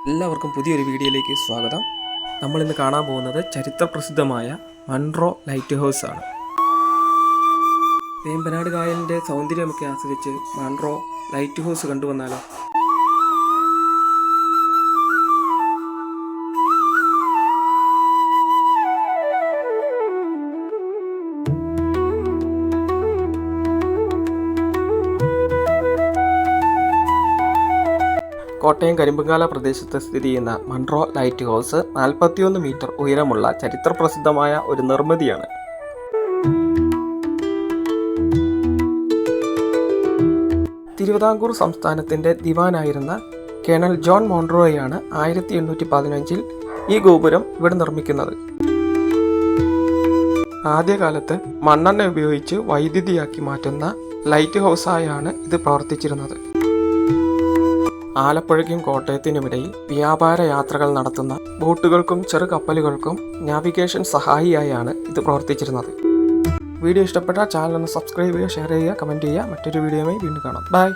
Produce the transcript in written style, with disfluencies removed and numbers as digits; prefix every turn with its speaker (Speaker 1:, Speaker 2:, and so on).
Speaker 1: എല്ലാവർക്കും പുതിയൊരു വീഡിയോയിലേക്ക് സ്വാഗതം. നമ്മളിന്ന് കാണാൻ പോകുന്നത് ചരിത്രപ്രസിദ്ധമായ മൺട്രോ ലൈറ്റ് ഹൗസ് ആണ്. വേമ്പനാട് കായലിൻ്റെ സൗന്ദര്യമൊക്കെ ആസ്വദിച്ച് മൺട്രോ ലൈറ്റ് ഹൗസ് കണ്ടുവന്നാലോ? കോട്ടയം കരിമ്പുംകാല പ്രദേശത്ത് സ്ഥിതി ചെയ്യുന്ന മൺട്രോ ലൈറ്റ് ഹൗസ് 41 മീറ്റർ ഉയരമുള്ള ചരിത്രപ്രസിദ്ധമായ ഒരു നിർമ്മിതിയാണ്. തിരുവിതാംകൂർ സംസ്ഥാനത്തിൻ്റെ ദിവാനായിരുന്ന കേണൽ ജോൺ മോൺട്രോയാണ് 1815 ഈ ഗോപുരം ഇവിടെ നിർമ്മിക്കുന്നത്. ആദ്യകാലത്ത് മണ്ണെണ്ണ ഉപയോഗിച്ച് വൈദ്യുതിയാക്കി മാറ്റുന്ന ലൈറ്റ് ഹൗസായാണ് ഇത് പ്രവർത്തിച്ചിരുന്നത്. ആലപ്പുഴയ്ക്കും കോട്ടയത്തിനുമിടയിൽ വ്യാപാര യാത്രകൾ നടത്തുന്ന ബോട്ടുകൾക്കും ചെറു കപ്പലുകൾക്കും നാവിഗേഷൻ സഹായിയായാണ് ഇത് പ്രവർത്തിച്ചിരുന്നത്. വീഡിയോ ഇഷ്ടപ്പെട്ടാൽ ചാനൽ ഒന്ന് സബ്സ്ക്രൈബ് ചെയ്യുക, ഷെയർ ചെയ്യുക, കമൻറ്റ് ചെയ്യുക. മറ്റൊരു വീഡിയോയുമായി വീണ്ടും കാണാം. ബൈ.